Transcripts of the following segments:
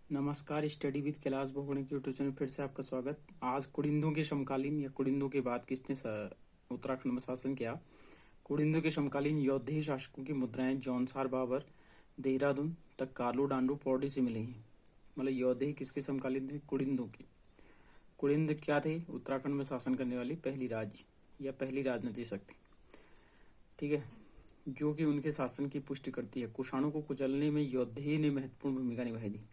नमस्कार। Study with Kailash भगोड़े की यूट्यूब चैनल फिर से आपका स्वागत। आज कुड़िंदों के समकालीन या कुड़िंदों के बाद किसने उत्तराखंड में शासन किया। कुड़िंदों के समकालीन योद्धे शासकों की मुद्राएं जौनसार बाबर देहरादून तक कालू डांडू पौड़ी से मिली हैं। मतलब योद्धे किसके समकालीन थे? कुड़िंदों की। कुड़िंद क्या थे? उत्तराखंड में शासन करने वाली पहली राज्य या पहली राजनीतिक शक्ति, ठीक है, जो कि उनके शासन की पुष्टि करती है। कुषाणों को कुचलने में योद्धे ने महत्वपूर्ण भूमिका निभाई थी।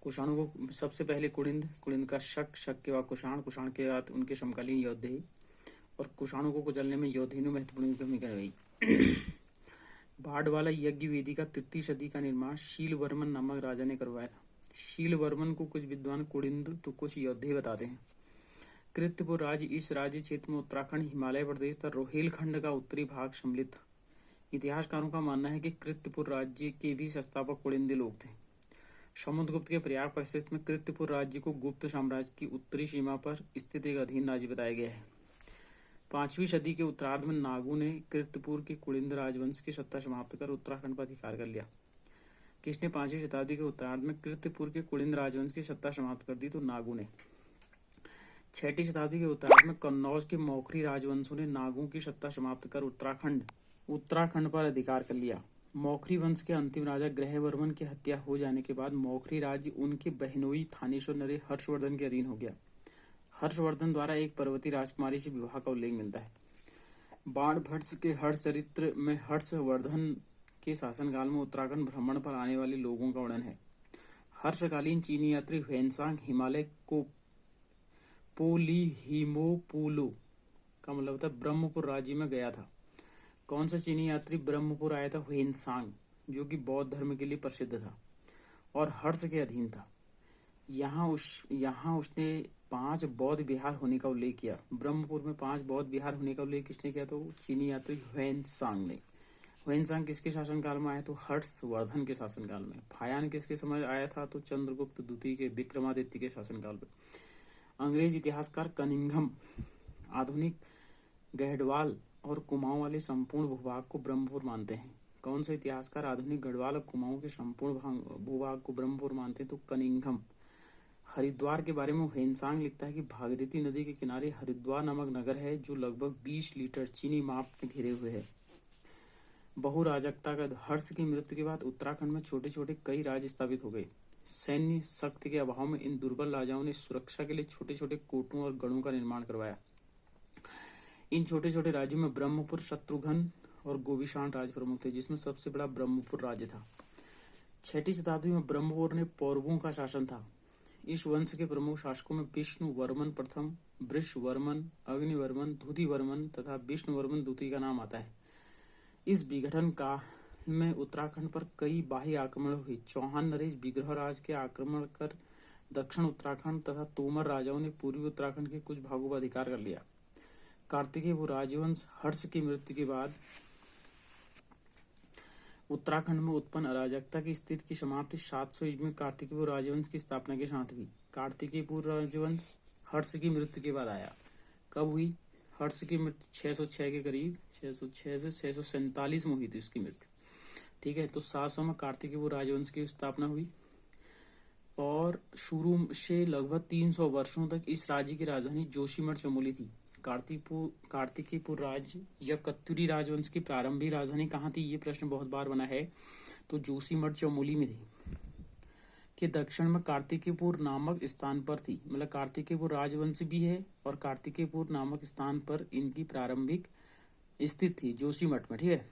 कुषाणों को सबसे पहले कुड़िंद का शक के बाद कुषाण के बाद उनके समकालीन योद्धे, और कुषाणों को कुचलने में योद्धे ने महत्वपूर्ण भूमिका निभाई। बाढ़वाला यज्ञ वेदी का 3वीं सदी का निर्माण शीलवर्मन नामक राजा ने करवाया था। शीलवर्मन को कुछ विद्वान कुड़िंद तो कुछ योद्धे बताते हैं। कृत्यपुर राज्य इस राज्य क्षेत्र में उत्तराखंड, हिमालय प्रदेश तथा रोहिलखंड का उत्तरी भाग सम्मिलित था। इतिहासकारों का मानना है कि कृत्यपुर राज्य के भी संस्थापक कुड़िंदी लोग थे। समुद्रगुप्त के प्रयाग प्रशस्त में कृत्यपुर राज्य को गुप्त साम्राज्य की उत्तरी सीमा पर स्थित एक अधीन राज्य बताया गया है। 5वीं सदी के उत्तरार्ध में नागू ने कृत्यपुर के कुड़िंद राजवंश की सत्ता समाप्त कर उत्तराखंड पर अधिकार कर लिया। किसने 5वीं शताब्दी के उत्तरार्ध में कृत्यपुर के कुड़िंद राजवंश की सत्ता समाप्त कर दी? तो नागू ने। 6वीं शताब्दी के उत्तरार्ध में कन्नौज के मौखरी राजवंशों ने नागू की सत्ता समाप्त कर उत्तराखंड पर अधिकार कर लिया। मौखरी वंश के अंतिम राजा ग्रहवर्मन की हत्या हो जाने के बाद मौखरी राज्य उनके बहनोई थानेश्वर नरे हर्षवर्धन के अधीन हो गया। हर्षवर्धन द्वारा एक पर्वतीय राजकुमारी से विवाह का उल्लेख मिलता है। बाण भट्ट के हर्ष चरित्र में हर्षवर्धन के शासनकाल में उत्तराखंड भ्रमण पर आने वाले लोगों का वर्णन है। हर्षकालीन चीनी यात्री ह्वेनसांग हिमालय को पोलीहिमोपुलो का मतलब था ब्रह्मपुर राज्य में गया था। कौन सा चीनी यात्री ब्रह्मपुर आया था? ह्वेनसांग, जो कि बौद्ध धर्म के लिए प्रसिद्ध था और हर्ष के अधीन था। यहाँ उसने 5 बौद्ध विहार होने का उल्लेख किया। ब्रह्मपुर में 5 बौद्ध विहार होने का उल्लेख किसने किया? तो चीनी यात्री ह्वेनसांग ने। ह्वेनसांग किसके शासनकाल में आया? तो हर्षवर्धन के शासनकाल में। फायान किसके समय आया था? तो चंद्रगुप्त द्वितीय के, विक्रमादित्य के शासनकाल में। अंग्रेज इतिहासकार कनिंघम आधुनिक गढ़वाल और कुमाऊं वाले संपूर्ण भूभाग को ब्रह्मपुर मानते हैं। कौन से इतिहासकार आधुनिक गढ़वाल और कुमाऊं के संपूर्ण भूभाग को ब्रह्मपुर मानते हैं? तो कनिंघम। हरिद्वार के बारे में ह्वेनसांग लिखता है कि भागीरथी नदी के किनारे हरिद्वार नामक नगर है, जो लगभग 20 लीटर चीनी माप में घिरे हुए है। बहुराजकता का हर्ष की मृत्यु के बाद उत्तराखंड में छोटे छोटे कई राज्य स्थापित हो गए। सैन्य शक्ति के अभाव में इन दुर्बल राजाओं ने सुरक्षा के लिए छोटे छोटे कोटों और गढ़ों का निर्माण करवाया। इन छोटे छोटे राज्यों में ब्रह्मपुर, शत्रुघ्न और गोविशाण राज प्रमुख थे, जिसमें सबसे बड़ा ब्रह्मपुर राज्य था। 6वीं शताब्दी में ब्रह्मपुर ने पौरवों का शासन था। इस वंश के प्रमुख शासकों में विष्णु वर्मन प्रथम, वृषवर्मन, अग्निवर्मन, धुधिवर्मन तथा विष्णुवर्मन द्वितीय का नाम आता है। इस विघटन काल में उत्तराखंड पर कई बाह्य आक्रमण हुए। चौहान नरेश विग्रहराज के आक्रमण कर दक्षिण उत्तराखंड तथा तोमर राजाओं ने पूर्वी उत्तराखंड के कुछ भागों पर अधिकार कर लिया। कार्तिकेय राजवंश हर्ष की मृत्यु के बाद उत्तराखंड में उत्पन्न अराजकता की स्थिति की समाप्ति 700 ईस्वी में कार्तिकेय राजवंश की स्थापना के साथ हुई। कार्तिकेय राजवंश हर्ष की मृत्यु के बाद आया। कब हुई? हर्ष की मृत्यु 606 के करीब, 606 से 647 में हुई थी उसकी मृत्यु, ठीक है। तो 700 में कार्तिकेय राजवंश की स्थापना हुई और शुरू से लगभग 300 वर्षों तक इस राज्य की राजधानी जोशीमठ चमोली थी। कार्तिकेयपुर राज्य या कत्यूरी राजवंश की प्रारंभिक राजधानी कहाँ थी? ये प्रश्न बहुत बार बना है। तो जोशीमठ चमोली में थी। के दक्षिण में कार्तिकेयपुर नामक स्थान पर थी। मतलब कार्तिकेयपुर राजवंश भी है और कार्तिकेयपुर नामक स्थान पर इनकी प्रारंभिक स्थित थी, जोशीमठ में, ठीक है।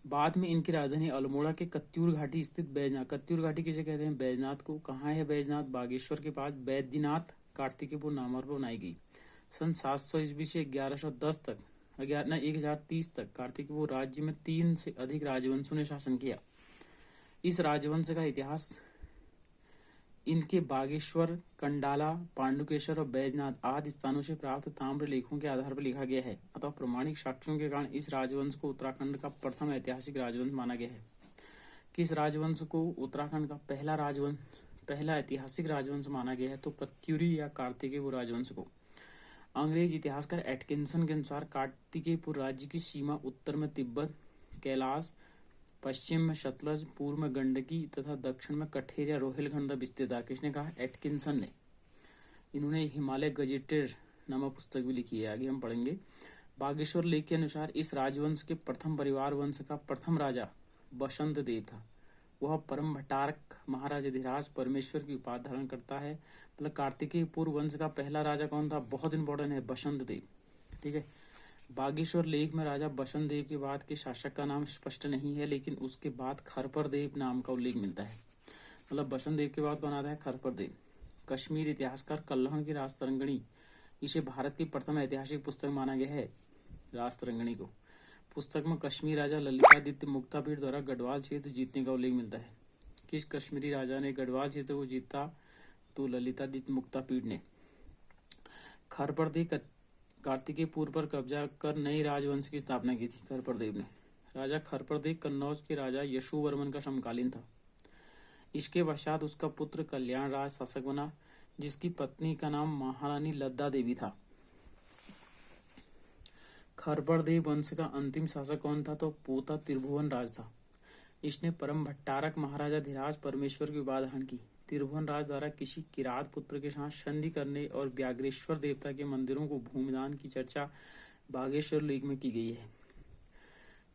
बाद में इनकी राजधानी अल्मोड़ा के कत्यूर घाटी स्थित बैजनाथ, कत्यूर घाटी किसे कहते हैं? बैजनाथ को। कहाँ है बैजनाथ? बागेश्वर के पास बैद्यनाथ कार्तिकेयपुर नाम पर बनाई गई। सन 700 ईस्वी से 1110 तक 1030 तक कार्तिकेयपुर राज्य में 3 से अधिक राजवंशों ने शासन किया। इस राजवंश का इतिहास इनके बागेश्वर, कंडाला, पांडुकेश्वर और बैजनाथ आदि स्थानों से प्राप्त ताम्र लेखों के आधार पर लिखा गया है। अतः प्रमाणिक साक्ष्यों के कारण इस राजवंश को उत्तराखंड का प्रथम ऐतिहासिक राजवंश माना गया है। किस राजवंश को उत्तराखंड का पहला ऐतिहासिक राजवंश माना गया है? तो कत्यूरी या कार्तिकेयपुर राजवंश को। अंग्रेज इतिहासकार एटकिंसन के अनुसार कार्तिकेयपुर राज्य की सीमा उत्तर में तिब्बत, कैलाश, पश्चिम में सतलज, पूर्व में गंडकी तथा दक्षिण में कठेर या रोहिलखंड विस्तृत था। किसने कहा? एटकिंसन ने। इन्होंने हिमालय गजेटेड नामक पुस्तक भी लिखी है, आगे हम पढ़ेंगे। बागेश्वर लेख के अनुसार इस राजवंश के प्रथम परिवार वंश का प्रथम राजा बसंत देव था। वह परम भट्टारक महाराजाधिराज परमेश्वर की उपाधि धारण करता है। मतलब कार्तिकेय पूर्व वंश का पहला राजा कौन था? बहुत इंपॉर्टेंट है, बसंत देव। ठीक है। बागेश्वर लेख में राजा बसंत देव के बाद के शासक का नाम स्पष्ट नहीं है, लेकिन उसके बाद खरपर देव नाम का उल्लेख मिलता है। मतलब बसंत देव के बाद कौन आता है? खरपर देव। कश्मीर इतिहासकार कल्हण की राजतरंगिणी, इसे भारत की प्रथम ऐतिहासिक पुस्तक माना गया है, राजतरंगिणी को। पुस्तक में कश्मीर राजा ललितादित्य मुक्तापीड़ द्वारा गढ़वाल क्षेत्र जीतने का उल्लेख मिलता है। किस कश्मीरी राजा ने गढ़वाल क्षेत्र को जीता? तो ललितादित्य मुक्तापीड़ ने। खरपर देव कार्तिकेय पूर्व पर कब्जा कर नए राजवंश की स्थापना की थी। खरपर देव ने। राजा खरपर देव कन्नौज के राजा यशोवर्मन का समकालीन था। इसके पश्चात उसका पुत्र कल्याण राज शासक बना, जिसकी पत्नी का नाम महारानी लद्दा देवी था। खरपर देव वंश का अंतिम शासक कौन था? तो पोता त्रिभुवन राज था। इसने परम भट्टारक महाराजाधिराज परमेश्वर की उपाधि धारण की। त्रिभुवन राज द्वारा किसी किरात पुत्र के साथ संधि करने और व्याघ्रेश्वर देवता के मंदिरों को भूमिदान की चर्चा बागेश्वर लेख में की गई है।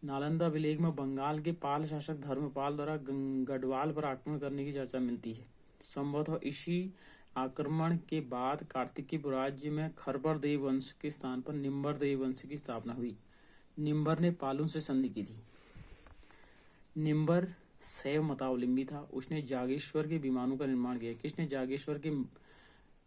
नालंदा विलेख में बंगाल के पाल शासक धर्मपाल द्वारा गढ़वाल पर आक्रमण करने की चर्चा मिलती है। संभवतः इसी आक्रमण के बाद कार्तिकेय राज्य में खरपर देव वंश के स्थान पर निम्बर देव वंश की स्थापना हुई। निम्बर ने पालों से संधि की थी। निम्बर शैव मतावलंबी था। उसने जागेश्वर के विमानों का निर्माण किया। किसने जागेश्वर के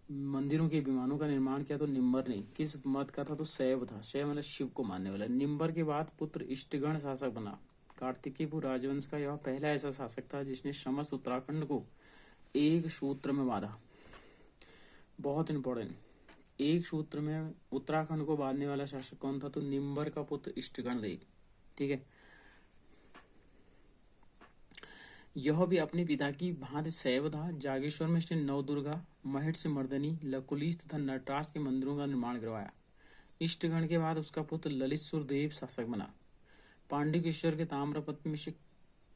मंदिरों के विमानों का निर्माण किया? तो निम्बर ने। किस मत का था? तो शैव था। शैव मतलब शिव को मानने वाला। निम्बर के बाद पुत्र इष्टगण शासक बना। कार्तिकेय राजवंश का यह पहला ऐसा शासक था जिसने समस्त उत्तराखंड को एक सूत्र में बांधा। बहुत इंपॉर्टेंट, एक सूत्र में उत्तराखंड को बांधने वाला शासक कौन था? तो निम्बर का पुत्र इष्टगण देव। ठीक है। यह भी अपने पिता की भांति शैव था। जागेश्वर में इसने नवदुर्गा, महिष मर्दनी, लकुलिस तथा नटराज के मंदिरों का निर्माण करवाया। इष्टगण के बाद उसका पुत्र ललितसुर देव शासक बना। पांडुकेश्वर के ताम्रपत्र में से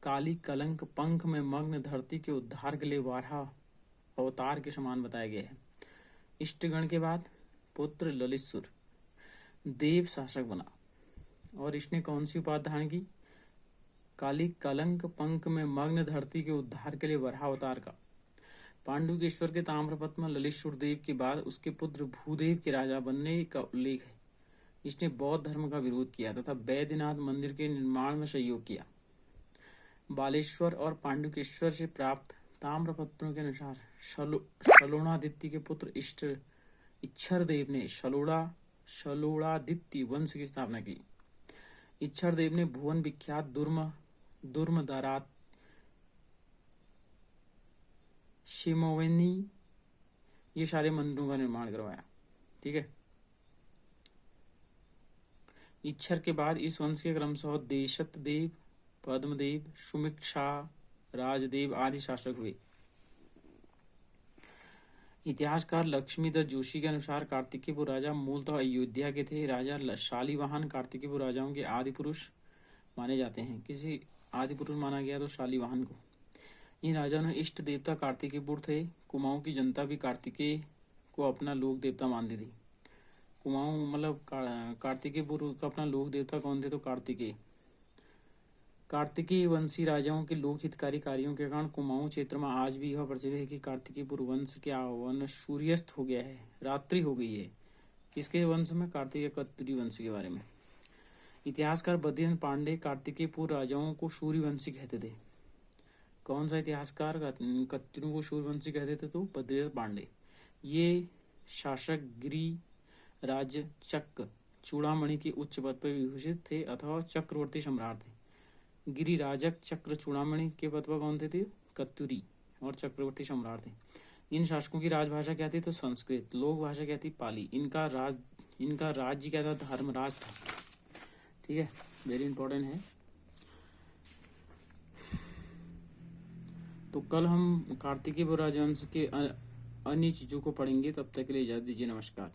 काली कलंक पंख में मग्न धरती के उद्धार के लिए वाराह अवतार के समान बताया गया है। इष्टगण के बाद पुत्र ललितसुर देव शासक बना और इसने कौन सी उपाधि धारण की? काली कलंक पंख में मग्न धरती के उद्धार के लिए वराह अवतार का। पांडुकेश्वर के ताम्रपत्र में ललितसुर देव के बाद उसके पुत्र भूदेव के राजा बनने का उल्लेख है। इसने बौद्ध धर्म का विरोध किया तथा बैद्यनाथ मंदिर के निर्माण में सहयोग किया। बालेश्वर और पांडुकेश्वर से प्राप्त ताम्रपत्रों के अनुसार शलोणादित्य के पुत्र इच्छर देव ने शलोणादित्य वंश की स्थापना की। इच्छर देव ने भुवन विख्यात दुर्मदारात, शिमोवेनी, ये सारे मंदिरों का निर्माण करवाया। ठीक है। इच्छर के बाद इस वंश के क्रमशः देशत देव, पद्मदेव, सुमिक्षा, राजदेव आदि शासक हुए। इतिहासकार लक्ष्मीदत्त जोशी के अनुसार कार्तिकेय राजा मूलतः अयोध्या के थे। राजा शालीवाहन कार्तिकेय राजाओं के आदि पुरुष माने जाते हैं। किसी आदि पुरुष माना गया तो शालीवाहन को। इन राजाओं ने इष्ट देवता कार्तिकेय थे। कुमाऊं की जनता भी कार्तिकेय को अपना लोक देवता मानती थी। कुमाऊं मतलब कार्तिकेय का अपना लोक देवता कौन थे? तो कार्तिकेय। कार्तिकेय वंशी राजाओं के लोक हितकारी कार्यों के कारण कुमाऊं क्षेत्र में आज भी यह प्रसिद्ध है कि कार्तिकेय वंश के आह्वान सूर्यास्त हो गया है, रात्रि हो गई है। किसके वंश में? कार्तिकेय कत्यूरी वंश के बारे में। इतिहासकार बद्रीनाथ पांडे कार्तिकेय राजाओं को सूर्यवंशी कहते थे। कौन सा इतिहासकार कत्यूरों को सूर्यवंशी कहते थे? तो बद्रीनाथ पांडे। ये शासक गिरिराज चक्र चूड़ामणि के उच्च पद पर विभूषित थे अथवा चक्रवर्ती सम्राट थे। गिरिराजक चक्र चूड़ामणि के पद पर कौन थे? कत्यूरी और चक्रवर्ती सम्राट थे। इन शासकों की राजभाषा क्या थी? तो संस्कृत। लोक भाषा क्या थी? पाली। इनका राज्य क्या था? धर्मराज था। ठीक है, वेरी इंपॉर्टेंट है। तो कल हम कार्तिकेय राजवंश के अन्य चीजों को पढ़ेंगे। तब तक के लिए इजाजत दीजिए। नमस्कार।